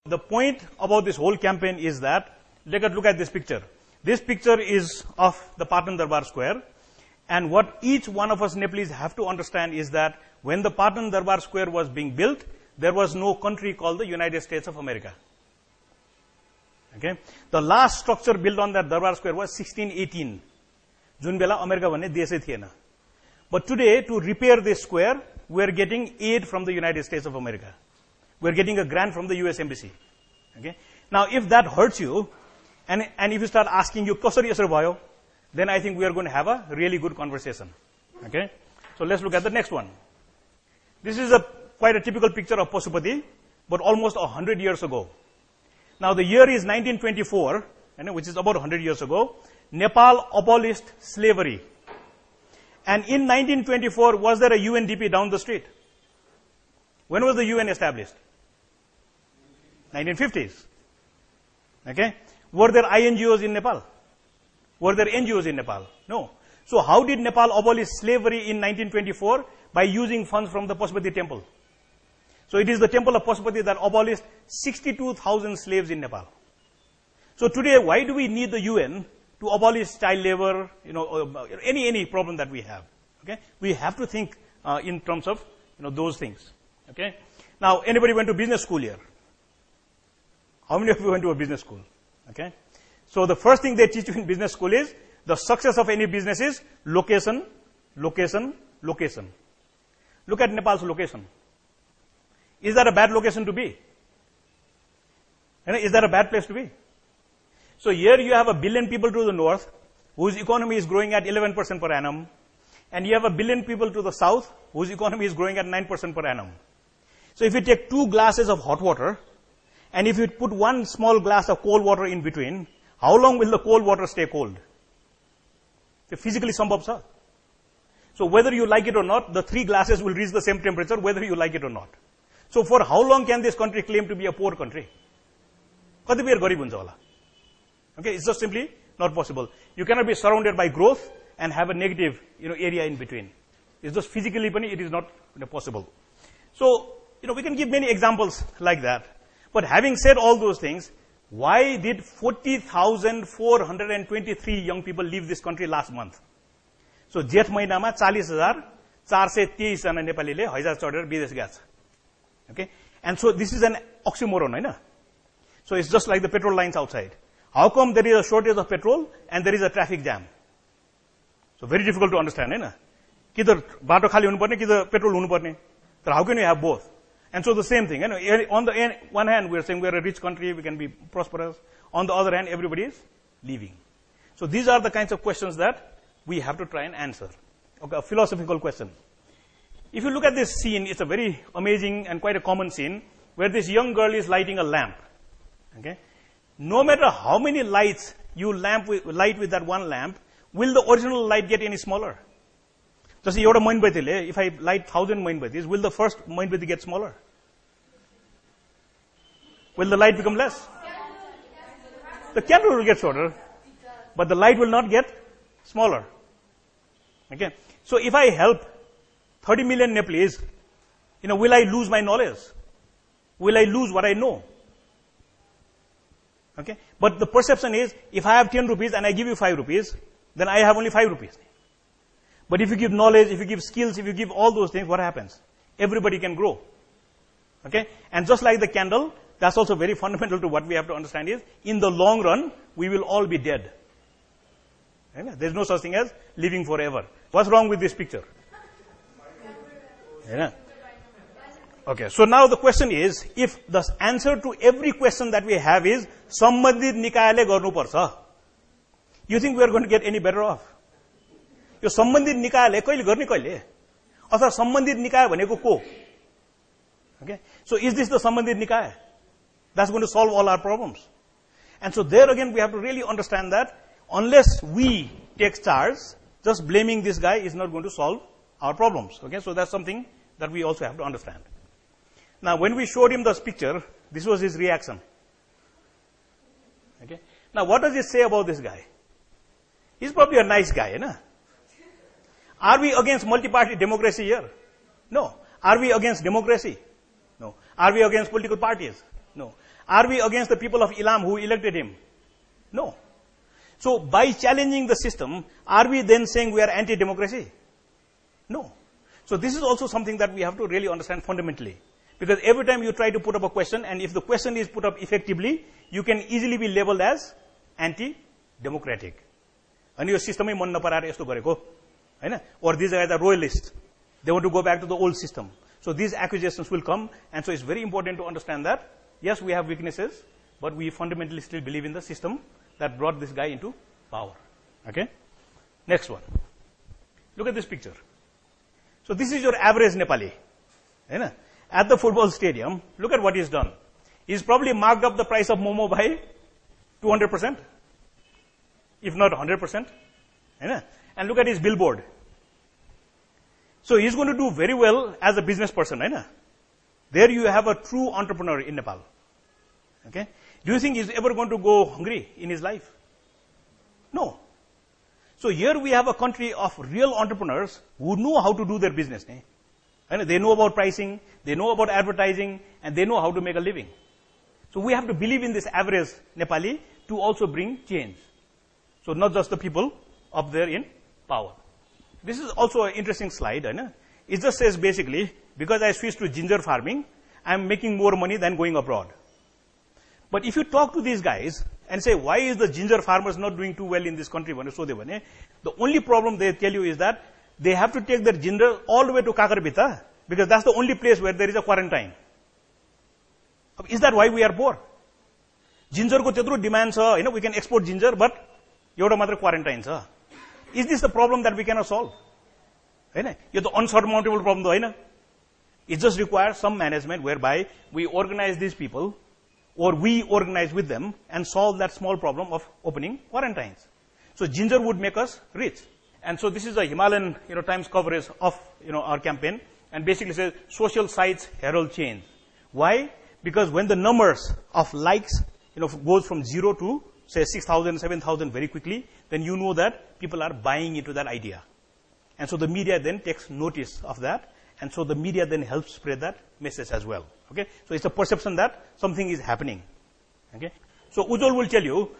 The point about this whole campaign is that, look at this picture. This picture is of the Patan Darbar Square. And what each one of us Nepalese have to understand is that when the Patan Darbar Square was being built, there was no country called the United States of America. Okay? The last structure built on that Darbar Square was 1618. Jun bela America bhanne desai thiena. But today, to repair this square, we are getting aid from the United States of America. We are getting a grant from the US Embassy. Okay? Now, if that hurts you, and if you start asking you, kasari yasari bhayo, then I think we are going to have a really good conversation. Okay? So let's look at the next one. This is quite a typical picture of Pasupati, but almost 100 years ago. Now the year is 1924, which is about 100 years ago. Nepal abolished slavery. And in 1924, was there a UNDP down the street? When was the UN established? 1950s. Okay? Were there INGOs in Nepal? Were there NGOs in Nepal? No. So how did Nepal abolish slavery in 1924? By using funds from the Pasupati temple. So it is the temple of Pasupati that abolished 62,000 slaves in Nepal. So today, why do we need the UN to abolish child labor, any problem that we have? Okay? We have to think in terms of, those things. Okay? Now, anybody went to business school here? How many of you went to a business school? Okay? So the first thing they teach you in business school is the success of any business is location, location, location. Look at Nepal's location. Is that a bad location to be? Is that a bad place to be? So here you have 1 billion people to the north, whose economy is growing at 11% per annum, and you have 1 billion people to the south, whose economy is growing at 9% per annum. So if you take 2 glasses of hot water, and if you put 1 small glass of cold water in between, how long will the cold water stay cold? Physically sambhav cha. So whether you like it or not, the 3 glasses will reach the same temperature, whether you like it or not. So for how long can this country claim to be a poor country? Okay, it's just simply not possible. You cannot be surrounded by growth and have a negative, area in between. It's just physically, it is not possible. So, we can give many examples like that. But having said all those things, why did 40,423 young people leave this country last month? So, जेठ महिनामा 40,423 जना नेपालीले हैजा चढेर विदेश गएछ. Okay? And so this is an oxymoron, right? So it's just like the petrol lines outside. How come there is a shortage of petrol and there is a traffic jam? So very difficult to understand, right? Either bato khali hunu parne, either petrol hunu parne. So how can you have both? And so the same thing, on the one hand we are saying we are a rich country, we can be prosperous. On the other hand, everybody is leaving. So these are the kinds of questions that we have to try and answer. Okay, a philosophical question. If you look at this scene, it's a very amazing and quite a common scene where this young girl is lighting a lamp. Okay? No matter how many lights you light with that one lamp, will the original light get any smaller? Just if I light 1,000 moinbatis, will the first moinbati get smaller? Will the light become less? The candle will get shorter, but the light will not get smaller. Okay? So if I help 30 million Nepalese, will I lose my knowledge? Will I lose what I know? Okay? But the perception is, if I have 10 rupees and I give you 5 rupees, then I have only 5 rupees. But if you give knowledge, if you give skills, if you give all those things, what happens? Everybody can grow. Okay? And just like the candle, that's also very fundamental to what we have to understand is, in the long run, we will all be dead. There's no such thing as living forever. What's wrong with this picture? Yeah. Okay, so now the question is, if the answer to every question that we have is, Sambandhit Nikayale garnu parcha, you think we are going to get any better off? Yo Sambandhit Nikayale kaile गर्ने kaile? Athwa Sambandhit Nikaya bhaneko ko? Okay, so is this the Sambandhit Nikaya? That's going to solve all our problems. And so there again, we have to really understand that unless we take charge, just blaming this guy is not going to solve our problems. Okay, so that's something that we also have to understand. Now, when we showed him this picture, this was his reaction. Okay. Now, what does it say about this guy? He's probably a nice guy, Are we against multi-party democracy here? No. Are we against democracy? No. Are we against political parties? No. Are we against the people of Ilam who elected him? No. So by challenging the system, are we then saying we are anti-democracy? No. So this is also something that we have to really understand fundamentally. Because every time you try to put up a question, and if the question is put up effectively, you can easily be labeled as anti-democratic. And your system मन नपराएर यस्तो गरेको हैन, or these guys are royalists. They want to go back to the old system. So these accusations will come, and so it's very important to understand that, yes, we have weaknesses, but we fundamentally still believe in the system that brought this guy into power. Okay? Next one. Look at this picture. So this is your average Nepali. Right? At the football stadium, look at what he's done. He's probably marked up the price of Momo by 200%, if not 100%. Right? And look at his billboard. So he's going to do very well as a business person. Right? There you have a true entrepreneur in Nepal. Okay? Do you think he's ever going to go hungry in his life? No. So here we have a country of real entrepreneurs who know how to do their business. And they know about pricing, they know about advertising, and they know how to make a living. So we have to believe in this average Nepali to also bring change. So not just the people up there in power. This is also an interesting slide. It just says basically, because I switched to ginger farming, I'm making more money than going abroad. But if you talk to these guys and say, why is the ginger farmers not doing too well in this country? The only problem they tell you is that they have to take their ginger all the way to Kakarbita, because that's the only place where there is a quarantine. Is that why we are poor? Ginger ko tetro demand cha, we can export ginger, but euta matra quarantine cha. Is this the problem that we cannot solve? It's the unsurmountable problem. It just requires some management whereby we organize these people, or we organize with them and solve that small problem of opening quarantines. So ginger would make us rich. And so this is a Himalayan Times coverage of our campaign, and basically says social sites herald change. Why? Because when the numbers of likes goes from 0 to say 6,000, 7,000 very quickly, then you know that people are buying into that idea. And so the media then takes notice of that, and so the media then helps spread that message as well. Okay? So it's a perception that something is happening. Okay? So Ujjwal will tell you,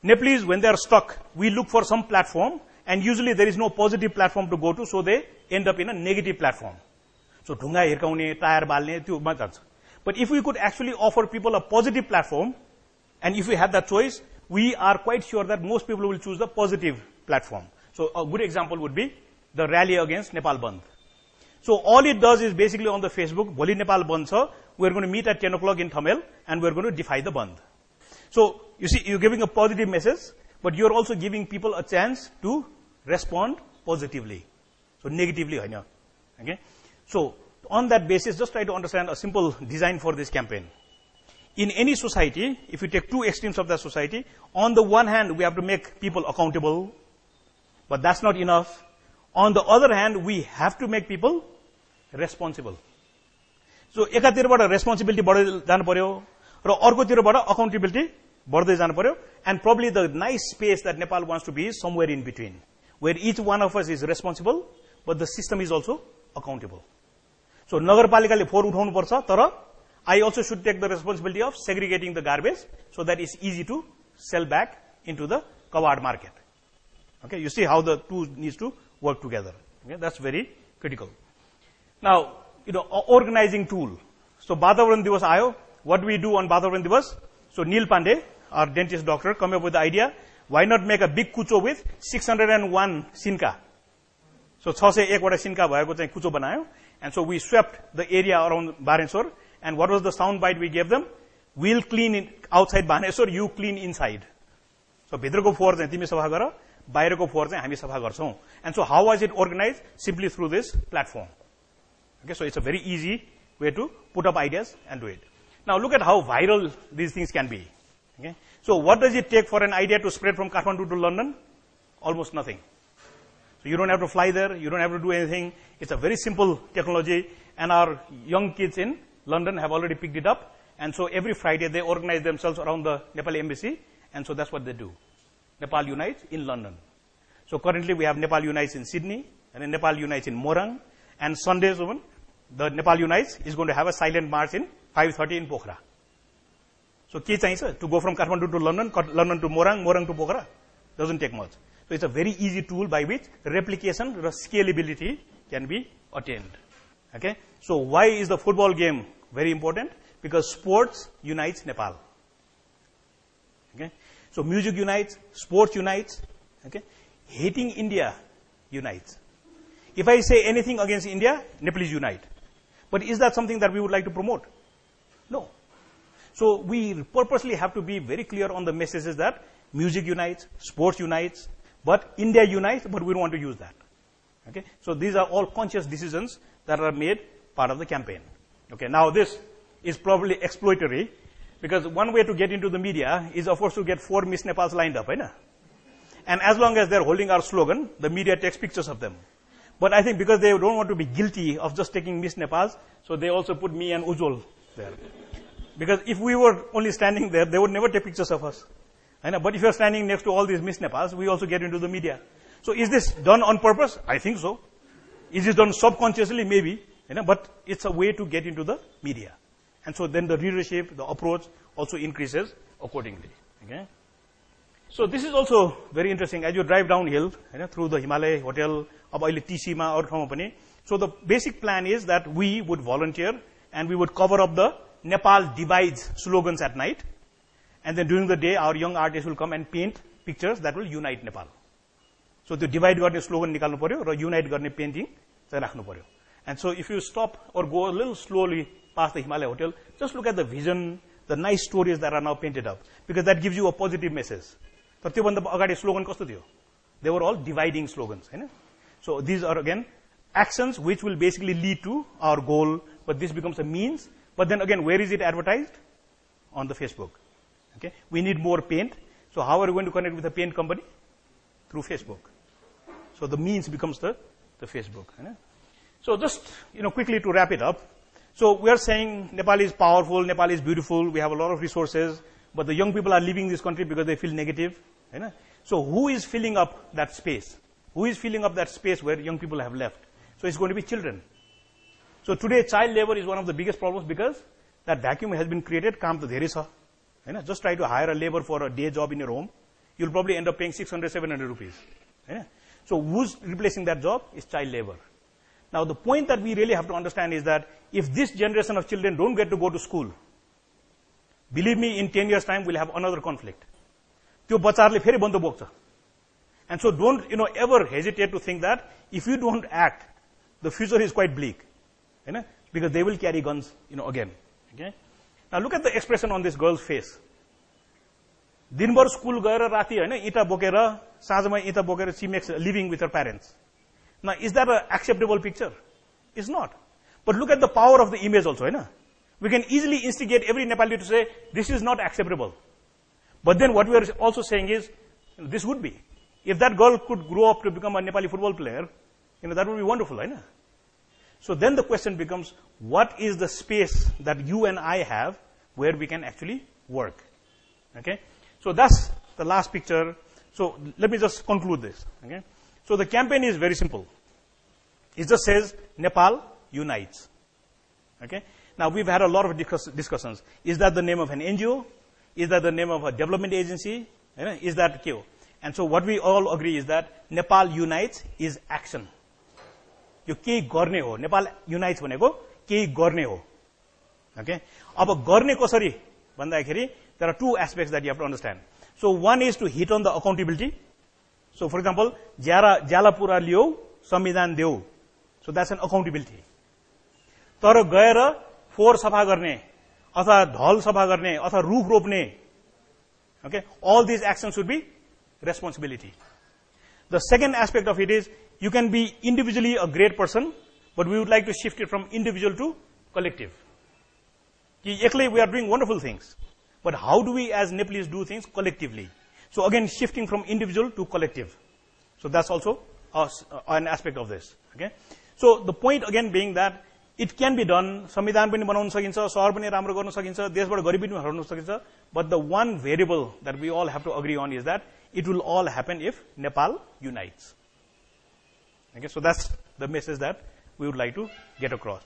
Nepalese, when they are stuck, we look for some platform, and usually there is no positive platform to go to, so they end up in a negative platform. So dhunga hirkaune, tire balne, त्यो मा जान्छ. But if we could actually offer people a positive platform, and if we had that choice, we are quite sure that most people will choose the positive platform. So a good example would be the rally against Nepal Bandh. So all it does is basically on the Facebook, Bholi Nepal Bandh cha, we're going to meet at 10 o'clock in Thamel, and we're going to defy the Bandh. So you see, you're giving a positive message, but you're also giving people a chance to respond positively. So negatively, okay? So on that basis, just try to understand a simple design for this campaign. In any society, if you take two extremes of that society, on the one hand, we have to make people accountable, but that's not enough. On the other hand, we have to make people responsible. So एकातिरबाट responsibility बढ्दै जानु पर्यो र अर्कोतिरबाट accountability बढ्दै जानु पर्यो, and probably the nice space that Nepal wants to be is somewhere in between, where each one of us is responsible, but the system is also accountable. So नगरपालिकाले फोहोर उठाउनु पर्छ, तर I also should take the responsibility of segregating the garbage so that it's easy to sell back into the kawad market. Okay, you see how the two needs to work together. Okay, that's very critical. Now, organizing tool. So Vatavaran Divas aayo. What do we do on Vatavaran Divas? So Neil Pandey, our dentist doctor, come up with the idea, why not make a big kucho with 601 sinka? So 601 वटा सिन्का भएको चाहिँ कुचो बनायो, and so we swept the area around Baneswar. And what was the sound bite we gave them? We'll clean it outside Baneswar, you clean inside. So भित्रको फोहोर चाहिँ तिमी सफा गर, बाहिरको फोहोर चाहिँ हामी सफा गर्छौं. And so how was it organized? Simply through this platform. Okay, so it's a very easy way to put up ideas and do it. Now look at how viral these things can be. Okay, so what does it take for an idea to spread from Kathmandu to London? Almost nothing. So you don't have to fly there, you don't have to do anything. It's a very simple technology, and our young kids in London have already picked it up, and so every Friday they organize themselves around the Nepal embassy, and so that's what they do. Nepal Unites in London. So currently we have Nepal Unites in Sydney, and then Nepal Unites in Morang, and Sundays even, the Nepal Unites is going to have a silent march in 5:30 in Pokhara. So ke चाहिन्छ to go from Kathmandu to London, London to Morang, Morang to Pokhara. Doesn't take much. So it's a very easy tool by which replication or scalability can be attained. Okay. So why is the football game very important? Because sports unites Nepal. Okay. So music unites, sports unites. Okay. Hating India unites. If I say anything against India, Nepalese unite. But is that something that we would like to promote? No. So we purposely have to be very clear on the messages that music unites, sports unites, but India unites, but we don't want to use that. Okay. So these are all conscious decisions that are made part of the campaign. Okay. Now this is probably exploitatory, because one way to get into the media is, of course, to get 4 Miss Nepals lined up, right? And as long as they're holding our slogan, the media takes pictures of them. But I think because they don't want to be guilty of just taking Miss Nepals, so they also put me and Ujjwal there. Because if we were only standing there, they would never take pictures of us. But if you're standing next to all these Miss Nepals, we also get into the media. So is this done on purpose? I think so. Is it done subconsciously? Maybe. But it's a way to get into the media. And so then the readership, the approach also increases accordingly. Okay. So this is also very interesting. As you drive downhill through the Himalaya Hotel, TC ma or ठाउँमा पनि. So the basic plan is that we would volunteer and we would cover up the Nepal divides slogans at night. And then during the day, our young artists will come and paint pictures that will unite Nepal. So the divide गर्ने slogan निकाल्नु पर्यो र unite गर्ने painting चाहिँ राख्नु पर्यो. And so if you stop or go a little slowly past the Himalaya Hotel, just look at the vision, the nice stories that are now painted up, because that gives you a positive message. तर त्योभन्दा अगाडि slogan कस्तो थियो? They were all dividing slogans. So these are again actions which will basically lead to our goal, but this becomes a means. But then again, where is it advertised? On the Facebook. Okay. We need more paint. So how are we going to connect with the paint company? Through Facebook. So the means becomes the Facebook. So just quickly to wrap it up. So we are saying Nepal is powerful, Nepal is beautiful, we have a lot of resources, but the young people are leaving this country because they feel negative. So who is filling up that space? Who is filling up that space where young people have left? So it's going to be children. So today child labor is one of the biggest problems because that vacuum has been created. काम तो धेरै छ. Just try to hire a labor for a day job in your home. You'll probably end up paying 600, 700 rupees. So who's replacing that job is child labor. Now the point that we really have to understand is that if this generation of children don't get to go to school, believe me, in 10 years time we'll have another conflict. त्यो बच्चाहरुले फेरि बन्द बोक्छ. And so don't ever hesitate to think that if you don't act, the future is quite bleak. Because they will carry guns again. Okay? Now look at the expression on this girl's face. दिनभर school गएर राति इटा बोकेर साँझमा इटा बोकेर she makes a living with her parents. Now is that an acceptable picture? It's not. But look at the power of the image also. We can easily instigate every Nepali to say this is not acceptable. But then what we are also saying is this would be. If that girl could grow up to become a Nepali football player, that would be wonderful. So then the question becomes, what is the space that you and I have where we can actually work? Okay. So that's the last picture. So let me just conclude this. Okay. So the campaign is very simple. It just says Nepal unites. Okay. Now we've had a lot of discussions. Is that the name of an NGO? Is that the name of a development agency? Is that KO? And so what we all agree is that Nepal unites is action. यो केही गर्ने हो. Nepal unites भनेको केही गर्ने हो. Okay. अब गर्ने कसरी भन्दाखेरि there are two aspects that you have to understand. So one is to hit on the accountability. So for example, ज्याला पुरा लियो संविधान देऊ. So that's an accountability. तर गएर फोहोर सफा गर्ने अथवा ढल सफा गर्ने अथवा रुख रोप्ने, okay, all these actions should be responsibility. The second aspect of it is you can be individually a great person, but we would like to shift it from individual to collective. Actually, we are doing wonderful things, but how do we as Nepalese do things collectively? So again, shifting from individual to collective. So that's also an aspect of this. Okay. So the point again being that it can be done. संविधान पनि बनाउन सकिन्छ, शहर पनि राम्रो गर्न सकिन्छ, देशबाट गरिबी पनि हटाउन सकिन्छ. But the one variable that we all have to agree on is that it will all happen if Nepal unites. Okay, so that's the message that we would like to get across.